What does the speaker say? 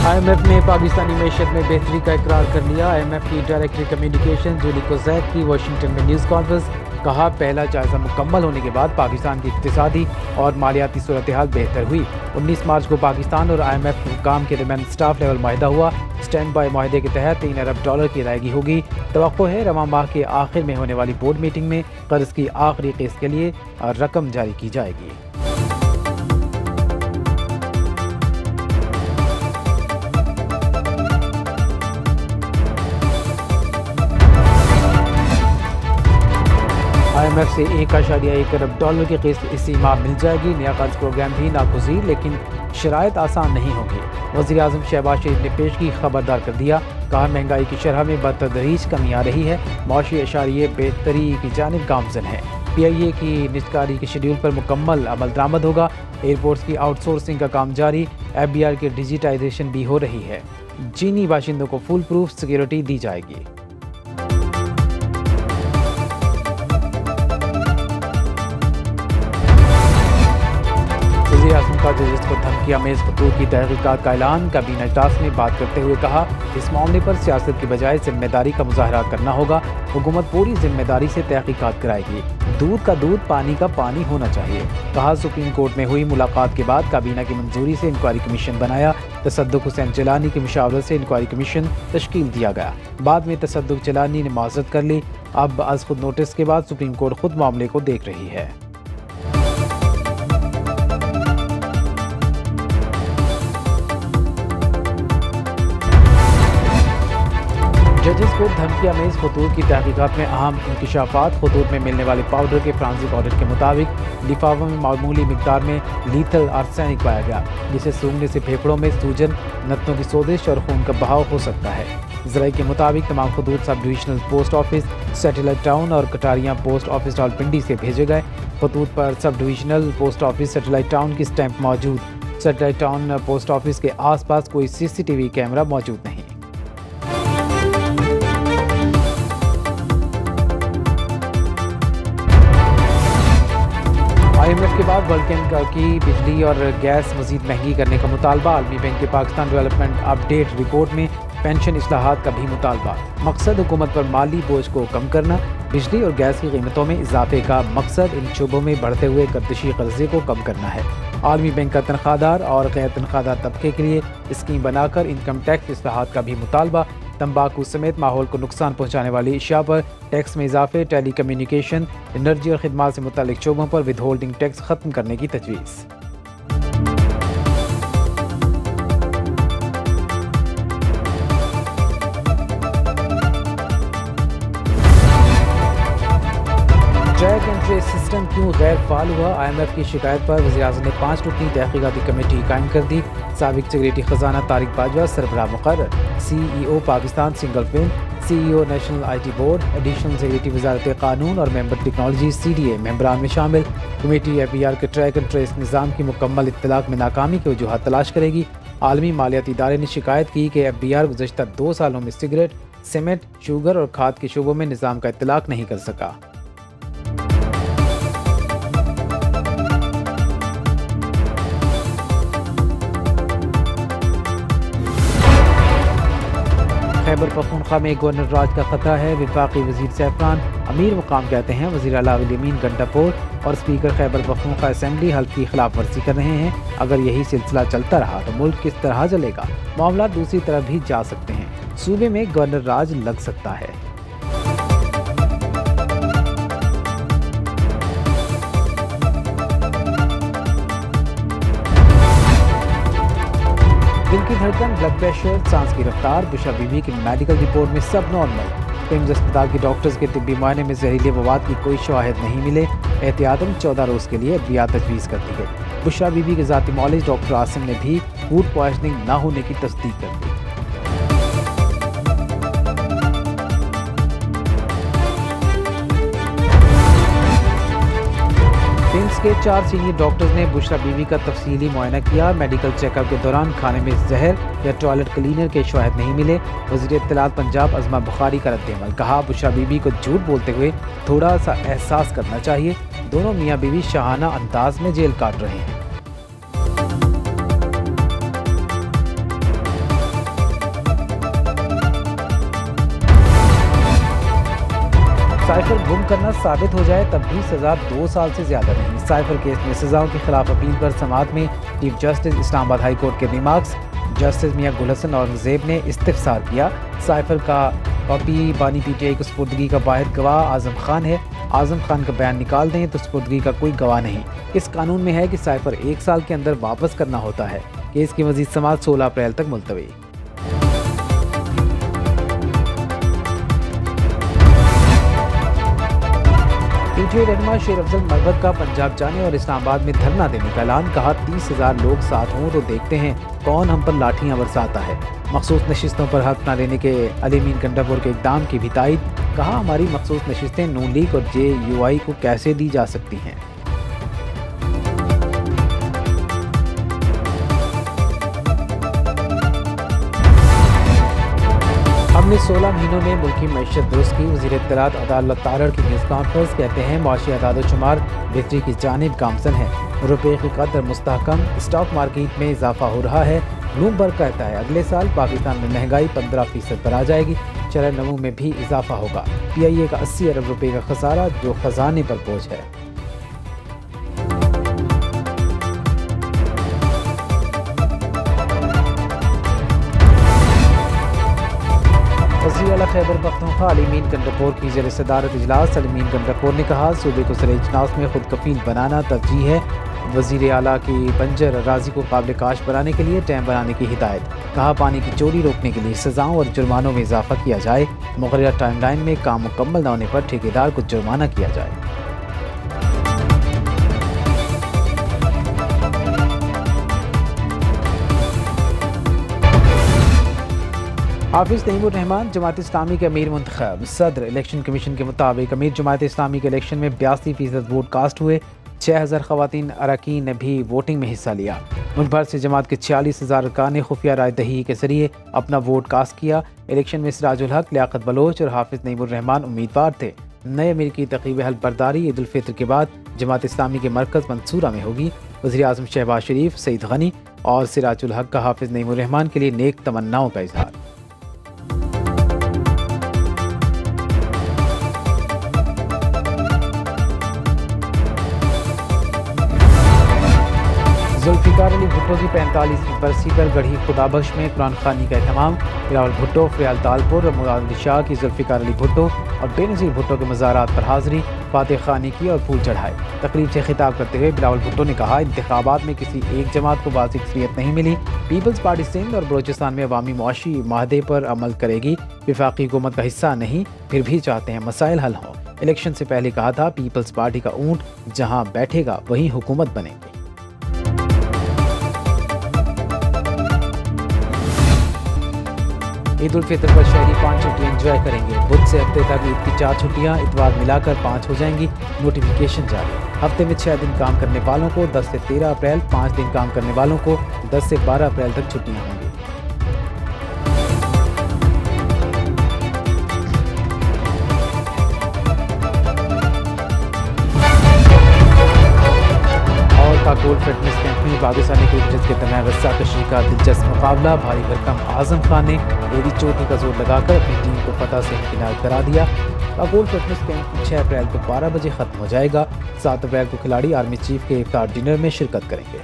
IMF نے پاکستانی معیشت میں بہتری کا اقرار کر لیا۔ IMF کی ڈائریکٹر کمیونیکیشن جولی کوزیک کی واشنگٹن میں نیوز کانفرنس۔ کہا پہلا جائزہ مکمل ہونے کے بعد پاکستان کی اقتصادی اور مالیاتی صورتحال بہتر ہوئی۔ 19 مارچ کو پاکستان اور IMF حکام کے درمیان سٹاف لیول معاہدہ ہوا۔ اسٹینڈ بائی معاہدے کے تحت $3 ارب کی ادائیگی ہوگی۔ توقع ہے رواں ماہ کے آخر میں ہونے والی بورڈ میٹنگ میں قرض کی آخری قسط کے لیے رقم جاری کی جائے گی۔ IMF سے $1.1 ارب کی قسط اسی ماہ مل جائے گی۔ نیا قرض پروگرام بھی ناگزیر لیکن شرائط آسان نہیں ہوں گی۔ وزیر اعظم شہباز شریف نے پیشگی خبردار کر دیا۔ کہا مہنگائی کی شرح میں بتدریج کمی آ رہی ہے، معاشی اشاریے بہتری کی جانب گامزن ہے۔ PIA کی نجکاری کے شیڈول پر مکمل عمل درآمد ہوگا۔ ایئرپورٹس کی آؤٹ سورسنگ کا کام جاری۔ FBR کی ڈیجیٹائزیشن بھی ہو رہی ہے۔ چینی باشندوں کو فول پروف سیکیورٹی دی جائے گی۔ وزیر اعظم کا ججز کو دھمکی آمیز خطوط کی تحقیقات کا اعلان۔ کابینہ اجلاس میں بات کرتے ہوئے کہا اس معاملے پر سیاست کی بجائے ذمہ داری کا مظاہرہ کرنا ہوگا۔ حکومت پوری ذمہ داری سے تحقیقات کرائے گی۔ دودھ کا دودھ، پانی کا پانی ہونا چاہیے۔ کہا سپریم کورٹ میں ہوئی ملاقات کے بعد کابینہ کی منظوری سے انکوائری کمیشن بنایا۔ تصدق حسین جیلانی کی مشاورت سے انکوائری کمیشن تشکیل دیا گیا۔ بعد میں تصدق جیلانی نے معذرت کر لی۔ اب از خود نوٹس کے بعد سپریم کورٹ خود معاملے کو دیکھ رہی ہے۔ ججز کو دھمکی آمیز خطوط کی تحقیقات میں اہم انکشافات۔ خطوط میں ملنے والے پاؤڈر کے فرانسک آڈٹ کے مطابق لفافوں میں معمولی مقدار میں لیتھل آرسینک پایا گیا، جسے سونگھنے سے پھیپھڑوں میں سوجن، نتنوں کی سوزش اور خون کا بہاؤ ہو سکتا ہے۔ ذرائع کے مطابق تمام خطوط sub divisional post office satellite town اور کٹاریاں پوسٹ آفس راولپنڈی سے بھیجے گئے۔ خطوط پر sub divisional post office satellite town کی سٹیمپ موجود۔ سیٹلائٹ ٹاؤن پوسٹ آفس کے آس پاس کوئی CCTV کیمرہ موجود نہیں۔ IMF کے بعد ورلڈ بینک کی بجلی اور گیس مزید مہنگی کرنے کا مطالبہ۔ عالمی بینک کے پاکستان ڈیولپمنٹ اپ ڈیٹ رپورٹ میں پینشن اصلاحات کا بھی مطالبہ۔ مقصد حکومت پر مالی بوجھ کو کم کرنا۔ بجلی اور گیس کی قیمتوں میں اضافے کا مقصد ان شعبوں میں بڑھتے ہوئے گردشی قرضے کو کم کرنا ہے۔ عالمی بینک کا تنخواہ دار اور غیر تنخواہ دار طبقے کے لیے اسکیم بنا کر انکم ٹیکس اصلاحات کا بھی مطالبہ۔ تمباکو سمیت ماحول کو نقصان پہنچانے والی اشیاء پر ٹیکس میں اضافے۔ ٹیلی کمیونیکیشن، انرجی اور خدمات سے متعلق شعبوں پر ود ہولڈنگ ٹیکس ختم کرنے کی تجویز۔ ٹریک اینڈ ٹریس سسٹم کیوں غیر فعال ہوا؟ IMF کی شکایت پر وزیر اعظم نے 5 رکنی تحقیقاتی کمیٹی قائم کر دی۔ سابق سیکریٹری خزانہ طارق باجوہ سربراہ مقرر۔ CEO Pakistan single film, CEO national IT board, additional secretary وزارت قانون اور ممبر ٹیکنالوجی CDA ممبران میں شامل۔ کمیٹی FBR کے ٹریک اینڈ ٹریس نظام کی مکمل اطلاق میں ناکامی کی وجوہات تلاش کرے گی۔ عالمی مالیاتی ادارے نے شکایت کی کہ FBR گزشتہ 2 سالوں میں سگریٹ، سیمنٹ، شوگر اور کھاد کے شعبوں میں نظام کا اطلاق نہیں کر سکا۔ خیبر پختونخوا میں گورنر راج کا خطرہ ہے۔ وفاقی وزیر زعفران امیر مقام کہتے ہیں وزیر اعلیٰ الیمین گھنٹہ پور اور اسپیکر خیبر پختونخوا اسمبلی حلف کی خلاف ورزی کر رہے ہیں۔ اگر یہی سلسلہ چلتا رہا تو ملک کس طرح چلے گا؟ معاملات دوسری طرف بھی جا سکتے ہیں۔ صوبے میں گورنر راج لگ سکتا ہے۔ دل کی دھڑکن، بلڈ پریشر، سانس کی رفتار۔ بشرا بی بی کی میڈیکل رپورٹ میں سب نارمل۔ پمز اسپتال کے ڈاکٹرز کے طبی معائنے میں زہریلے مواد کی کوئی شواہد نہیں ملے۔ احتیاطاً 14 روز کے لیے ادویات تجویز کر دی گئی۔ بشرا بی بی کے ذاتی معالج ڈاکٹر عاصم نے بھی فوڈ پوائزننگ نہ ہونے کی تصدیق کر دی۔ پمز کے 4 سینئر ڈاکٹرز نے بشرا بی بی کا تفصیلی معائنہ کیا۔ میڈیکل چیک اپ کے دوران کھانے میں زہر یا ٹوائلٹ کلینر کے شواہد نہیں ملے۔ وزیر اطلاعات پنجاب عظمہ بخاری کا رد عمل۔ کہا بشرا بی بی کو جھوٹ بولتے ہوئے تھوڑا سا احساس کرنا چاہیے۔ دونوں میاں بیوی شاہانہ انداز میں جیل کاٹ رہے ہیں۔ سائفر گم کرنا ثابت ہو جائے تب بھی سزا 2 سال سے زیادہ نہیں۔ سائفر کیس میں سزاؤں کے خلاف اپیل پر سماعت میں چیف جسٹس اسلام آباد ہائی کورٹ کے ریمارکس۔ جسٹس میاں گل حسن اورنگزیب نے استفسار کیا، سائفر کا کاپی بانی پی ٹی آئی کو سپردگی کا واحد گواہ اعظم خان ہے، اعظم خان کا بیان نکال دیں تو سپردگی کا کوئی گواہ نہیں۔ اس قانون میں ہے کہ سائفر 1 سال کے اندر واپس کرنا ہوتا ہے۔ کیس کی مزید سماعت 16 اپریل تک ملتوی۔ پی ٹی آئی رہنما شیر افضل مربت کا پنجاب جانے اور اسلام آباد میں دھرنا دینے کا اعلان، کہا 30,000 لوگ ساتھ ہوں تو دیکھتے ہیں کون ہم پر لاٹھیاں برساتا ہے۔ مخصوص نشستوں پر حق نہ لینے کے علی امین گنڈاپور کے اقدام کی بھی تائید، کہا ہماری مخصوص نشستیں نون لیگ اور جے یو آئی کو کیسے دی جا سکتی ہیں۔ ہم نے 16 مہینوں میں ملکی معیشت درست کی، وزیر اطلاعات عدالت تارڑ کی نیوز کانفرنس، کہتے ہیں معاشی اعداد و شمار بہتری کی جانب گامزن ہے، روپے کی قدر مستحکم، اسٹاک مارکیٹ میں اضافہ ہو رہا ہے۔ بلومبرگ کہتا ہے اگلے سال پاکستان میں مہنگائی 15% پر آ جائے گی، شرح نمو میں بھی اضافہ ہوگا۔ پی آئی اے کا 80 ارب روپے کا خسارہ جو خزانے پر بوجھ ہے۔ وزیر اعلیٰ خیبر پختونخوا علی امین گنڈاپور کی زیر صدارت اجلاس، علی امین گنڈاپور نے کہا صوبے کو زرعی اجناس میں خود کفیل بنانا ترجیح ہے، وزیر اعلیٰ کی بنجر اراضی کو قابل کاشت بنانے کے لیے ڈیم بنانے کی ہدایت، کہا پانی کی چوری روکنے کے لیے سزاؤں اور جرمانوں میں اضافہ کیا جائے، مقررہ ٹائم لائن میں کام مکمل نہ ہونے پر ٹھیکیدار کو جرمانہ کیا جائے۔ حافظ نعیم الرحمان جماعت اسلامی کے امیر منتخب، صدر الیکشن کمیشن کے مطابق امیر جماعت اسلامی کے الیکشن میں 82% ووٹ کاسٹ ہوئے، 6,000 خواتین اراکین نے بھی ووٹنگ میں حصہ لیا۔ ملک بھر سے جماعت کے 46,000 ارکان نے خفیہ رائے دہی کے ذریعے اپنا ووٹ کاسٹ کیا۔ الیکشن میں سراج الحق، لیاقت بلوچ اور حافظ نعیم الرحمان امیدوار تھے۔ نئے امیر کی تقریب حلف برداری عید الفطر کے بعد جماعت اسلامی کے مرکز منصورہ میں ہوگی۔ وزیر اعظم شہباز شریف، سعید غنی اور سراج الحق کا حافظ نعیم الرحمان کے لیے نیک تمناؤں کا اظہار۔ ذوالفقار علی بھٹو کی 45ویں برسی پر گڑھی خدا بخش میں قرآن خوانی کا اہتمام، بلاول بھٹو، فریال تالپور اور مراد علی شاہ کی ذوالفقار علی بھٹو اور بے نظیر بھٹو کے مزارات پر حاضری، فاتح خوانی کی اور پھول چڑھائے۔ تقریب سے خطاب کرتے ہوئے بلاول بھٹو نے کہا انتخابات میں کسی ایک جماعت کو واضح اکثریت نہیں ملی، پیپلز پارٹی سندھ اور بلوچستان میں عوامی معاشی معاہدے پر عمل کرے گی، وفاقی حکومت کا حصہ نہیں، پھر بھی چاہتے ہیں مسائل حل ہوں۔ الیکشن سے پہلے کہا تھا پیپلز پارٹی کا اونٹ جہاں بیٹھے گا وہیں حکومت بنے گی۔ عید الفطر پر شہری 5 چھٹیاں انجوائے کریں گے، بدھ سے ہفتے تک عید کی 4 چھٹیاں، اتوار ملا کر 5 ہو جائیں گی، نوٹیفیکیشن جاری۔ ہفتے میں 6 دن کام کرنے والوں کو 10 سے 13 اپریل، 5 دن کام کرنے والوں کو 10 سے 12 اپریل تک چھٹیاں ہوں گی۔ کاکول فٹنس کیمپ میں پاکستانی کرکٹرز کے درمیان رسہ کشی کا دلچسپ مقابلہ، بھاری بھرکم اعظم خان نے ایڑی چوٹی کا زور لگا کر اپنی ٹیم کو فتح سے امکنار کرا دیا۔ کاکول فٹنس کیمپ 6 اپریل کو 12 بجے ختم ہو جائے گا۔ 7 اپریل کو کھلاڑی آرمی چیف کے افطار ڈنر میں شرکت کریں گے۔